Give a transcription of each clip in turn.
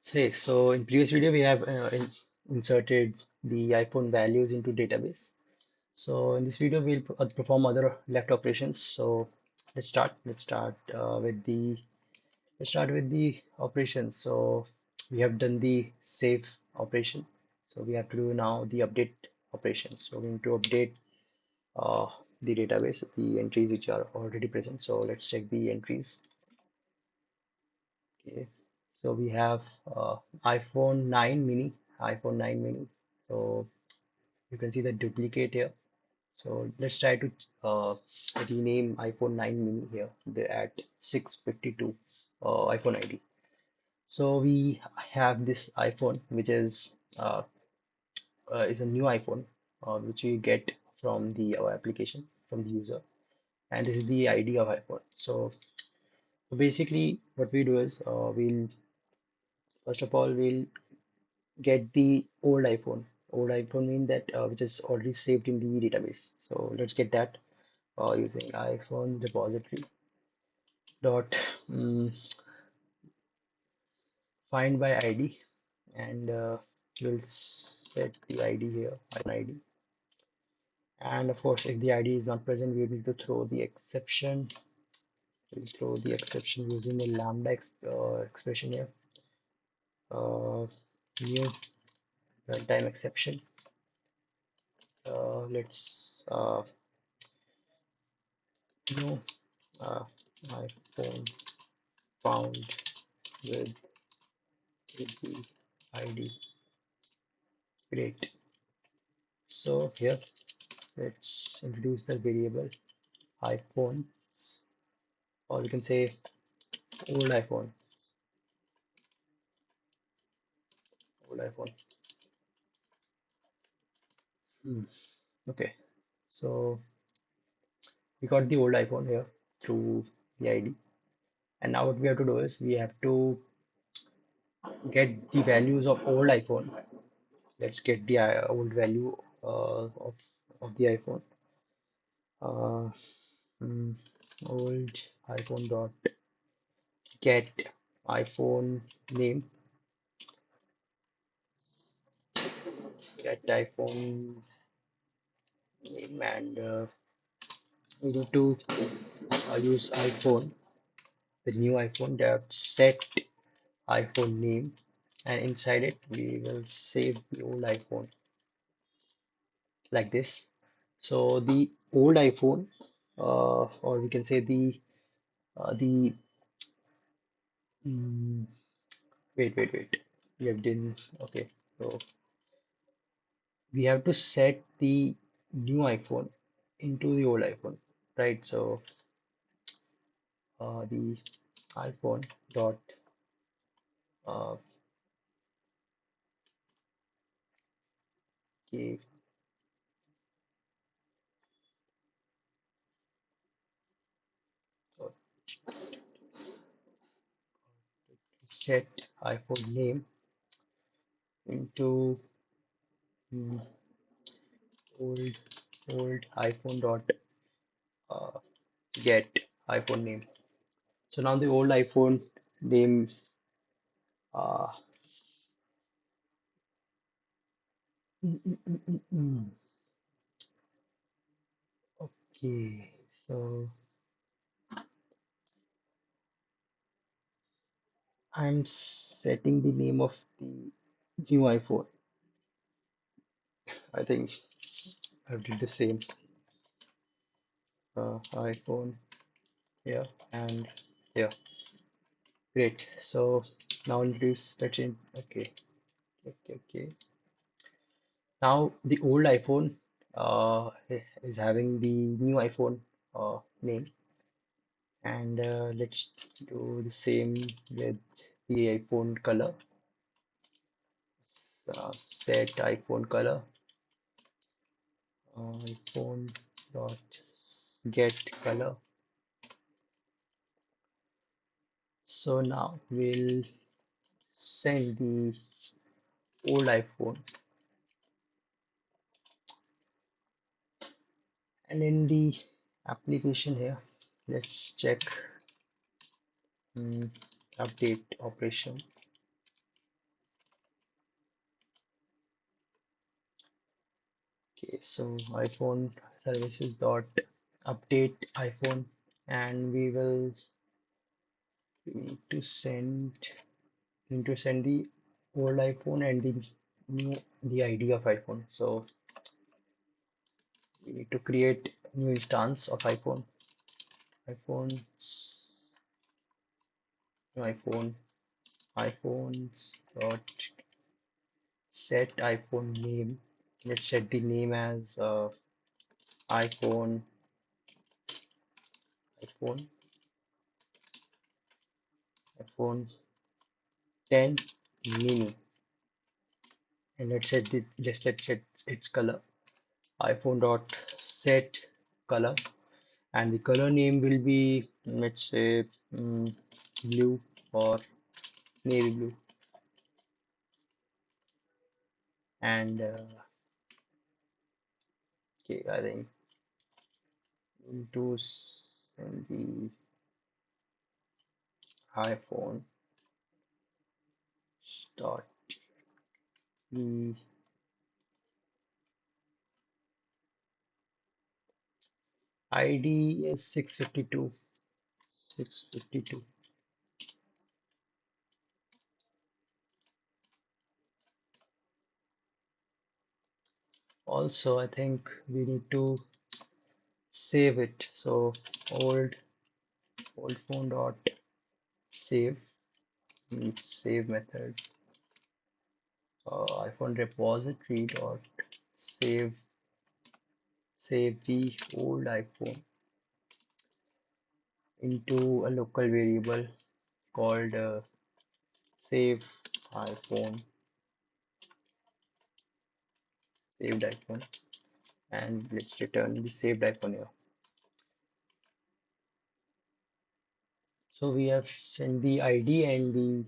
So in previous video we have inserted the iPhone values into database. So in this video we'll perform other left operations. So let's start. Let's start with the operations. So we have done the save operation. So we have to do now the update operation. So we need to update uh, the database, the entries which are already present. So let's check the entries. Okay. So we have iPhone 9 mini, iPhone 9 mini. So you can see the duplicate here. So let's try to uh, rename iPhone 9 mini here. They're at 652 iPhone ID. So we have this iPhone, which is a new iPhone, which we get from the our application from the user, and this is the ID of iPhone. So basically, what we do is we'll first of all we'll get the old iPhone. Old iPhone mean that which is already saved in the database. So let's get that using iPhone repository dot find by ID, and we'll set the ID here, iPhone ID. And of course, if the ID is not present, we need to throw the exception. We'll throw the exception using a lambda expression here. New runtime exception. Let's new uh, iPhone found with the ID. Great. So here let's introduce the variable iPhones, or we can say old iPhone. Old iPhone. Hmm. Okay. So we got the old iPhone here through the ID. And now what we have to do is we have to get the values of old iPhone. Let's get the old value of the iPhone. Uh, mm, Old iPhone dot get iPhone name, get iPhone name, and we need to use iPhone, the new iPhone that set iPhone name, and inside it we will save the old iPhone like this. So the old iPhone, or we can say the mm, wait. We have done okay. So we have to set the new iPhone into the old iPhone, right? So the iPhone dot uh, k dot set iPhone name into mm, old iPhone dot uh, get iPhone name. So now the old iPhone name uh, mm, mm, mm, mm, mm. Okay, so I'm setting the name of the new iPhone. I think I did the same iPhone here and here. Great. So now introduce let's in okay. Now the old iPhone is having the new iPhone name, and let's do the same with the iPhone color. Set iPhone color, iPhone dot get color. So now we'll send the old iPhone, and in the application here, let's check mm, update operation. Okay, so iPhone services dot update iPhone, and we need to send the old iPhone and the ID of iPhone. So we need to create new instance of iPhones, no, iPhones dot set iPhone name. Let's set the name as iPhone iPhone iPhone 10 mini, and let's set its color. iPhone dot set color, and the color name will be, let's say, blue or navy blue. And okay, I think into send the iPhone start the ID is 652. 652. Also, I think we need to save it. So old old phone dot save means save method. iPhone repository dot save save the old iPhone into a local variable called save iPhone saved iPhone, and let's return the saved iPhone here. So we have sent the ID and the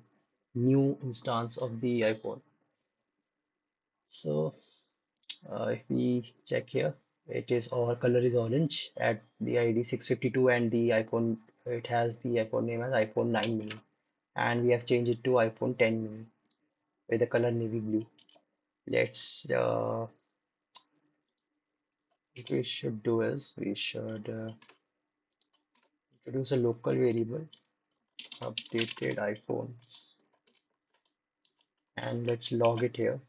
new instance of the iPhone. So if we check here, it is our color is orange at the ID 652, and the iPhone, it has the iPhone name as iPhone 9 mini, and we have changed it to iPhone 10 mini with the color navy blue. Let's what we should do is we should introduce a local variable updated iPhones, and let's log it here.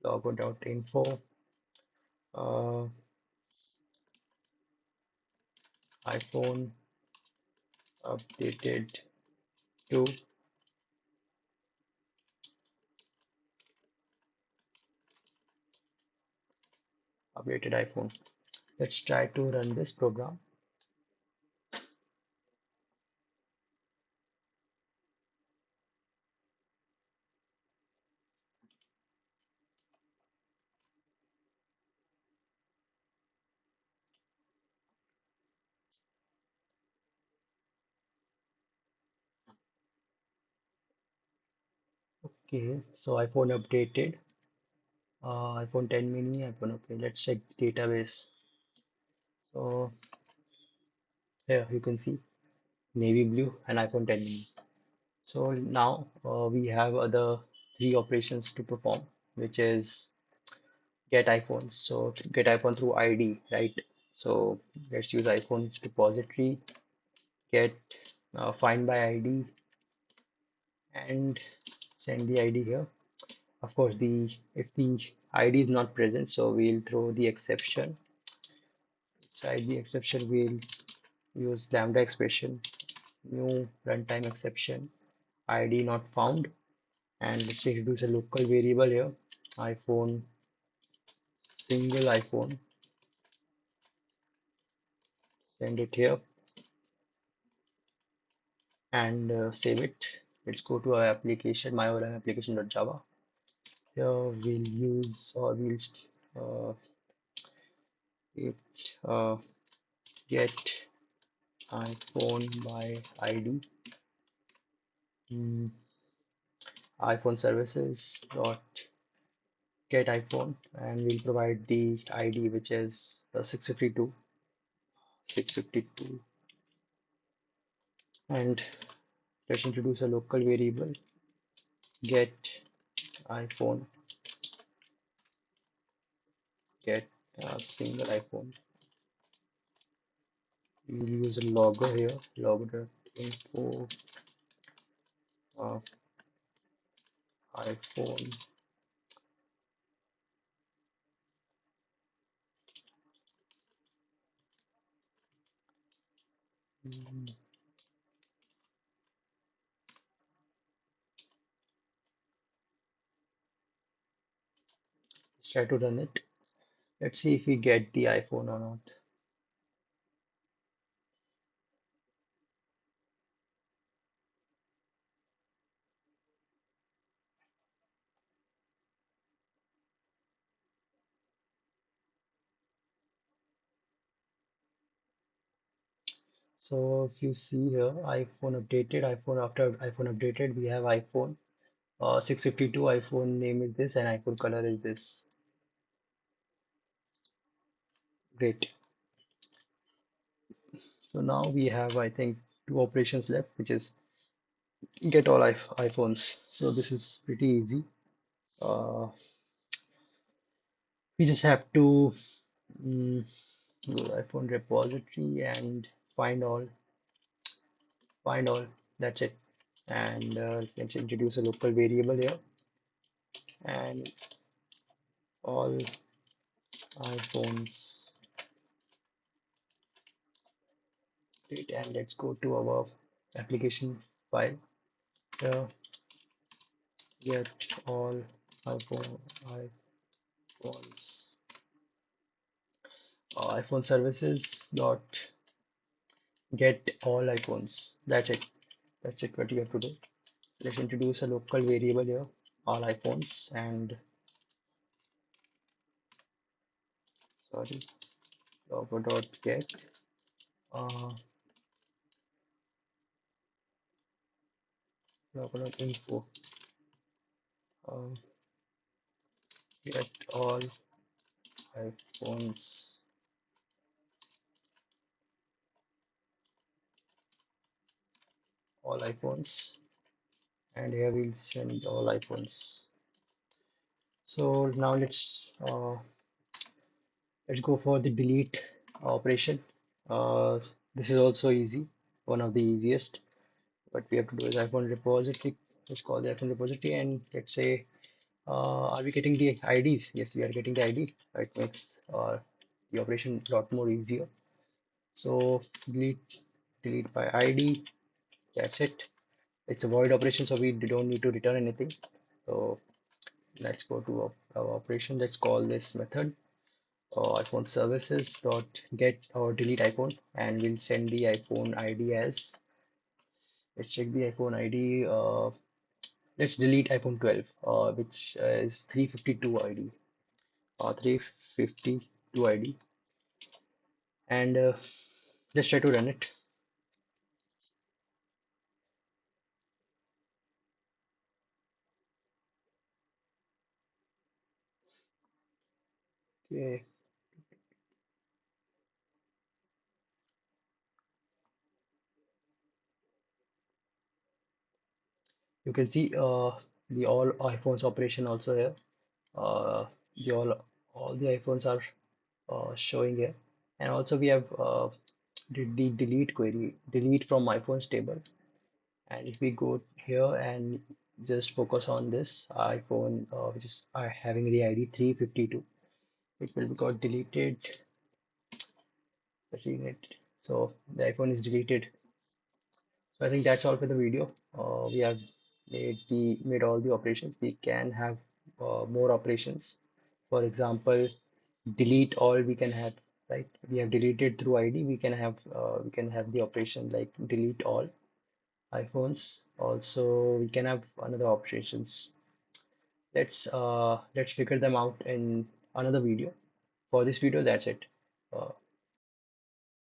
Logo.info uh, iPhone updated to updated iPhone. Let's try to run this program. Okay, so iPhone updated, iPhone 10 mini, iPhone. Okay, let's check database. So here you can see navy blue and iPhone 10 mini. So now we have other three operations to perform, which is get iPhones. So to get iPhone through ID, right? So let's use iPhone's repository, get find by ID, and send the ID here. Of course, the if the ID is not present, so we'll throw the exception. Inside the exception, we'll use lambda expression, new runtime exception, ID not found, and let's introduce a local variable here, iPhone, single iPhone, send it here, and save it. Let's go to our application, my application.java. Here we'll use or we'll it get iPhone by ID. mm, iPhone services dot get iPhone, and we'll provide the ID, which is 652, and let's introduce a local variable get iPhone, get a single iPhone. We'll use a logger here, logger.info uh, iPhone. Mm, let's try to run it. Let's see if we get the iPhone or not. So if you see here, iPhone updated, iPhone after iPhone updated, we have iPhone 652, iPhone name is this, and iPhone color is this. Great. So now we have, I think, two operations left, which is get all iPhones. So this is pretty easy. Uh, we just have to mm, go to iPhone repository and find all, find all. That's it. And let's introduce a local variable here, and all iPhones. Great. And let's go to our application file. Here, get all iPhones. iPhone services dot get all iPhones. That's it. That's it. What you have to do. Let's introduce a local variable here, all iPhones, and sorry, logo dot get uh, logo dot info. Uh, get all iPhones, all iPhones, and here we'll send all iPhones. So now let's go for the delete operation. Uh, this is also easy, one of the easiest. What we have to do is iPhone repository. Let's call the iPhone repository, and let's say, are we getting the IDs? Yes, we are getting the ID. It makes the operation a lot more easier. So delete by ID. That's it. It's a void operation, so we don't need to return anything. So let's go to our operation. Let's call this method iPhone services dot get or delete iPhone, and we'll send the iPhone ID as, let's check the iPhone ID. Let's delete iPhone 12, which is 352 ID, 352 ID, and let's try to run it. Okay, you can see the all iPhones operation also here. Uh, the all the iPhones are showing here, and also we have did the delete query, delete from iPhones table. And if we go here and just focus on this iPhone, which is having the ID 352, it will be got deleted. So the iPhone is deleted. So I think that's all for the video. We have made all the operations. We can have more operations. For example, delete all we can have, right? We have deleted through ID. We can have the operation like delete all iPhones. Also, we can have another operations. Let's figure them out in another video. For this video, that's it.